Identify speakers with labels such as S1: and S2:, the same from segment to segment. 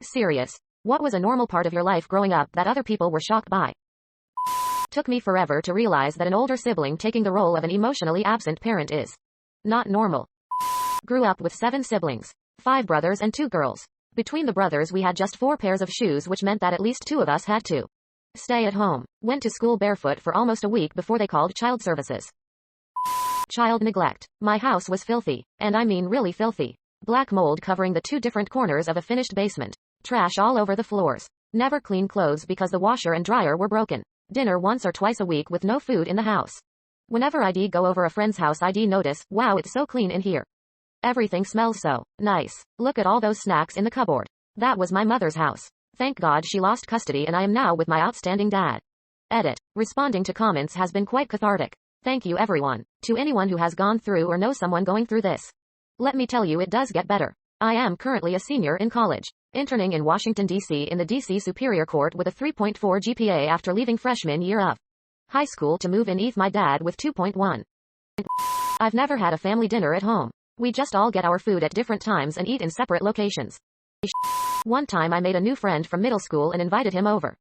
S1: Serious. What was a normal part of your life growing up that other people were shocked by? Took me forever to realize that an older sibling taking the role of an emotionally absent parent is not normal. Grew up with 7 siblings, 5 brothers and 2 girls. Between the brothers we had just 4 pairs of shoes, which meant that at least 2 of us had to stay at home. Went to school barefoot for almost a week before they called child services. Child neglect. My house was filthy, and I mean really filthy. Black mold covering the 2 different corners of a finished basement. Trash all over the floors. Never clean clothes because the washer and dryer were broken. Dinner once or twice a week with no food in the house. Whenever I'd go over a friend's house I'd notice, wow, it's so clean in here. Everything smells so nice. Look at all those snacks in the cupboard. That was my mother's house. Thank God she lost custody and I am now with my outstanding dad. Edit. Responding to comments has been quite cathartic. Thank you everyone. To anyone who has gone through or knows someone going through this. Let me tell you, it does get better. I am currently a senior in college, interning in Washington, D.C. in the D.C. Superior Court with a 3.4 GPA after leaving freshman year of high school to move in with my dad with 2.1. I've never had a family dinner at home. We just all get our food at different times and eat in separate locations. One time I made a new friend from middle school and invited him over.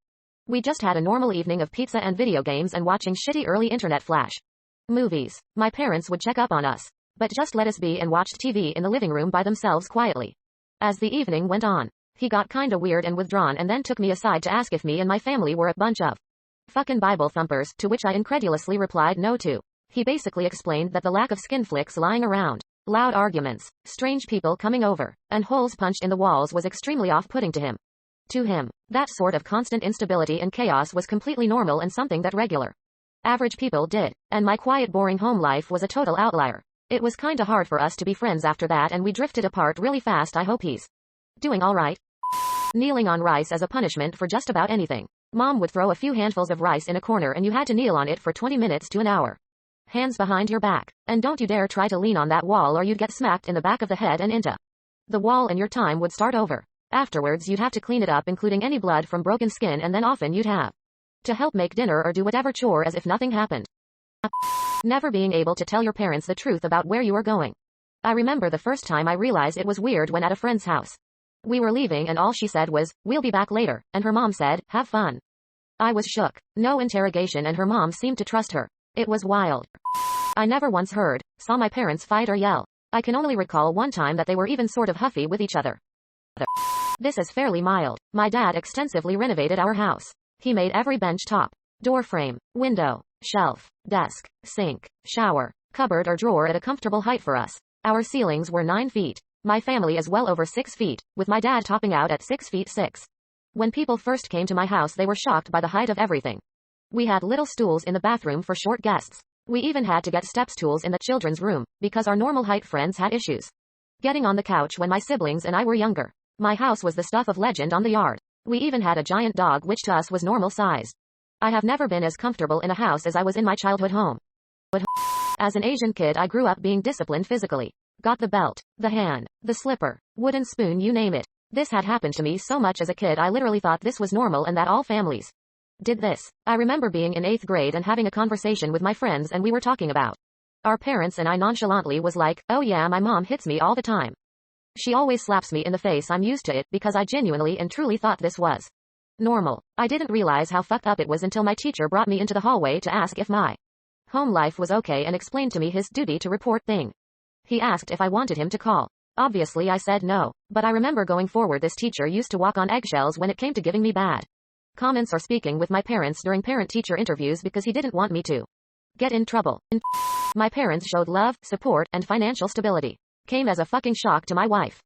S1: We just had a normal evening of pizza and video games and watching shitty early internet flash movies. My parents would check up on us, but just let us be and watched TV in the living room by themselves quietly. As the evening went on, he got kinda weird and withdrawn and then took me aside to ask if me and my family were a bunch of fucking Bible thumpers, to which I incredulously replied no to. He basically explained that the lack of skin flicks lying around, loud arguments, strange people coming over, and holes punched in the walls was extremely off-putting to him. To him, that sort of constant instability and chaos was completely normal and something that regular, average people did, and my quiet boring home life was a total outlier. It was kinda hard for us to be friends after that and we drifted apart really fast. I hope he's doing alright. Kneeling on rice as a punishment for just about anything. Mom would throw a few handfuls of rice in a corner and you had to kneel on it for 20 minutes to an hour. Hands behind your back. And don't you dare try to lean on that wall or you'd get smacked in the back of the head and into the wall and your time would start over. Afterwards you'd have to clean it up, including any blood from broken skin, and then often you'd have to help make dinner or do whatever chore as if nothing happened. Never being able to tell your parents the truth about where you were going. I remember the first time I realized it was weird when at a friend's house. We were leaving and all she said was, "We'll be back later," and her mom said, "Have fun." I was shook. No interrogation and her mom seemed to trust her. It was wild. I never once saw my parents fight or yell. I can only recall one time that they were even sort of huffy with each other. This is fairly mild. My dad extensively renovated our house. He made every bench, top, door frame, window, shelf, desk, sink, shower, cupboard or drawer at a comfortable height for us. Our ceilings were 9 feet. My family is well over 6 feet, with my dad topping out at 6 feet 6. When people first came to my house they were shocked by the height of everything. We had little stools in the bathroom for short guests. We even had to get step stools in the children's room, because our normal height friends had issues getting on the couch when my siblings and I were younger. My house was the stuff of legend on the yard. We even had a giant dog which to us was normal sized. I have never been as comfortable in a house as I was in my childhood home. As an Asian kid I grew up being disciplined physically. Got the belt, the hand, the slipper, wooden spoon, you name it. This had happened to me so much as a kid I literally thought this was normal and that all families did this. I remember being in 8th grade and having a conversation with my friends and we were talking about our parents and I nonchalantly was like, "Oh yeah, my mom hits me all the time. She always slaps me in the face. I'm used to it," because I genuinely and truly thought this was normal. I didn't realize how fucked up it was until my teacher brought me into the hallway to ask if my home life was okay and explained to me his duty to report thing. He asked if I wanted him to call. Obviously I said no, but I remember going forward this teacher used to walk on eggshells when it came to giving me bad comments or speaking with my parents during parent-teacher interviews because he didn't want me to get in trouble. My parents showed love, support, and financial stability. Came as a fucking shock to my wife.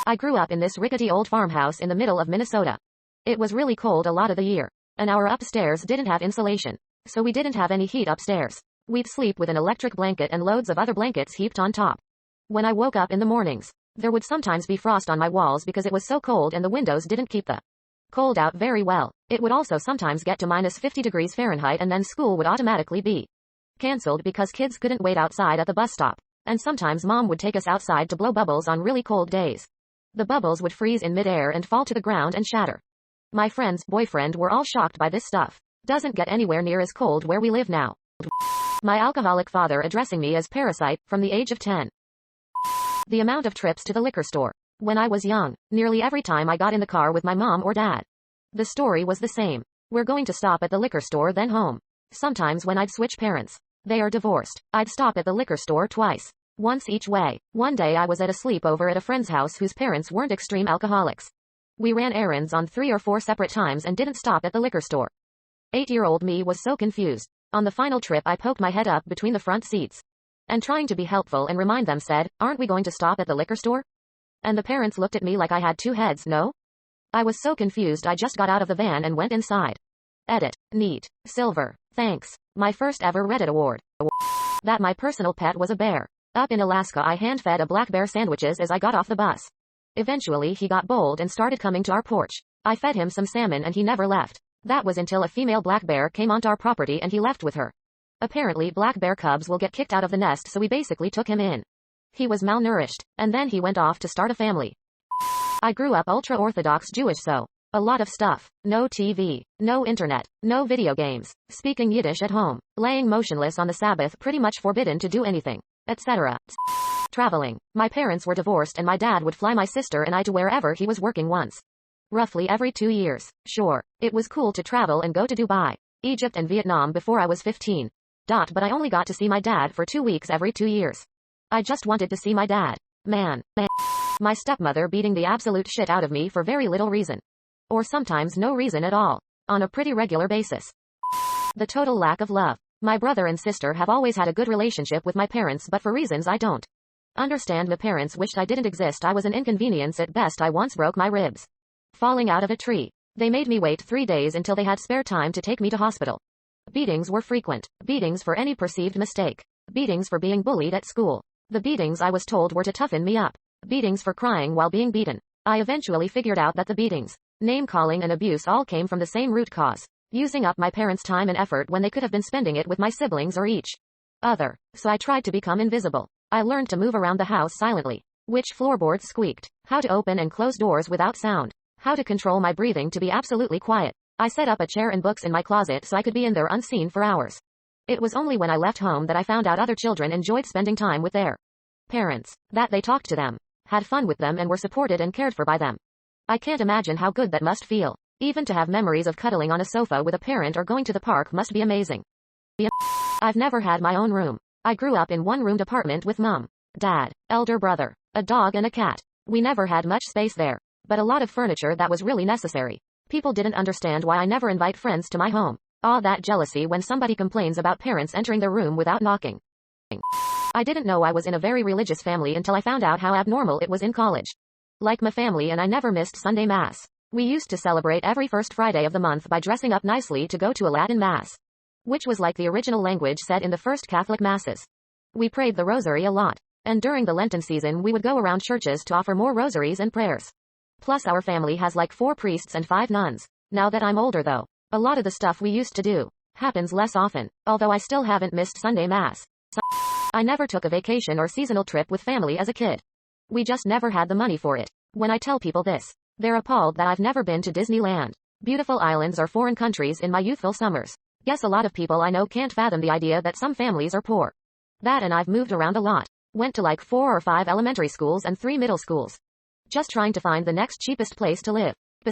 S1: I grew up in this rickety old farmhouse in the middle of Minnesota. It was really cold a lot of the year, and our upstairs didn't have insulation, so we didn't have any heat upstairs. We'd sleep with an electric blanket and loads of other blankets heaped on top. When I woke up in the mornings, there would sometimes be frost on my walls because it was so cold and the windows didn't keep the cold out very well. It would also sometimes get to minus 50 degrees Fahrenheit and then school would automatically be canceled because kids couldn't wait outside at the bus stop. And sometimes mom would take us outside to blow bubbles on really cold days. The bubbles would freeze in midair and fall to the ground and shatter. My friend's boyfriend were all shocked by this stuff. Doesn't get anywhere near as cold where we live now. My alcoholic father addressing me as parasite from the age of 10. The amount of trips to the liquor store. When I was young, nearly every time I got in the car with my mom or dad, the story was the same. We're going to stop at the liquor store then home. Sometimes when I'd switch parents, they are divorced, I'd stop at the liquor store twice. Once each way. One day I was at a sleepover at a friend's house whose parents weren't extreme alcoholics. We ran errands on 3 or 4 separate times and didn't stop at the liquor store. 8-year-old me was so confused. On the final trip I poked my head up between the front seats. And trying to be helpful and remind them said, "Aren't we going to stop at the liquor store?" And the parents looked at me like I had 2 heads, no? I was so confused I just got out of the van and went inside. Edit. Neat. Silver. Thanks. My first ever Reddit award. That my personal pet was a bear. Up in Alaska I hand-fed a black bear sandwiches as I got off the bus. Eventually he got bold and started coming to our porch. I fed him some salmon and he never left. That was until a female black bear came onto our property and he left with her. Apparently black bear cubs will get kicked out of the nest, so we basically took him in. He was malnourished, and then he went off to start a family. I grew up ultra-Orthodox Jewish, so a lot of stuff. No TV, no internet, no video games, speaking Yiddish at home, laying motionless on the Sabbath, pretty much forbidden to do anything, etc. Traveling. My parents were divorced and my dad would fly my sister and I to wherever he was working once. Roughly every 2 years. Sure, it was cool to travel and go to Dubai, Egypt and Vietnam before I was 15. But I only got to see my dad for 2 weeks every 2 years. I just wanted to see my dad. Man. My stepmother beating the absolute shit out of me for very little reason. Or sometimes no reason at all. On a pretty regular basis. The total lack of love. My brother and sister have always had a good relationship with my parents, but for reasons I don't understand, my parents wished I didn't exist. I was an inconvenience at best. I once broke my ribs falling out of a tree. They made me wait 3 days until they had spare time to take me to hospital. Beatings were frequent. Beatings for any perceived mistake. Beatings for being bullied at school. The beatings I was told were to toughen me up. Beatings for crying while being beaten. I eventually figured out that the beatings, name-calling and abuse all came from the same root cause. Using up my parents' time and effort when they could have been spending it with my siblings or each other. So I tried to become invisible. I learned to move around the house silently. Which floorboards squeaked. How to open and close doors without sound. How to control my breathing to be absolutely quiet. I set up a chair and books in my closet so I could be in there unseen for hours. It was only when I left home that I found out other children enjoyed spending time with their parents, that they talked to them, had fun with them and were supported and cared for by them. I can't imagine how good that must feel. Even to have memories of cuddling on a sofa with a parent or going to the park must be amazing. I've never had my own room. I grew up in one-roomed apartment with mom, dad, elder brother, a dog and a cat. We never had much space there, but a lot of furniture that was really necessary. People didn't understand why I never invite friends to my home. All that jealousy when somebody complains about parents entering their room without knocking. I didn't know I was in a very religious family until I found out how abnormal it was in college. Like my family, and I never missed Sunday Mass. We used to celebrate every first Friday of the month by dressing up nicely to go to a Latin Mass, which was like the original language said in the first Catholic Masses. We prayed the rosary a lot, and during the Lenten season we would go around churches to offer more rosaries and prayers. Plus our family has like 4 priests and 5 nuns. Now that I'm older though, a lot of the stuff we used to do happens less often, although I still haven't missed Sunday Mass. I never took a vacation or seasonal trip with family as a kid. We just never had the money for it. When I tell people this, they're appalled that I've never been to Disneyland, beautiful islands or foreign countries in my youthful summers. Guess a lot of people I know can't fathom the idea that some families are poor. That, and I've moved around a lot. Went to like 4 or 5 elementary schools and 3 middle schools. Just trying to find the next cheapest place to live.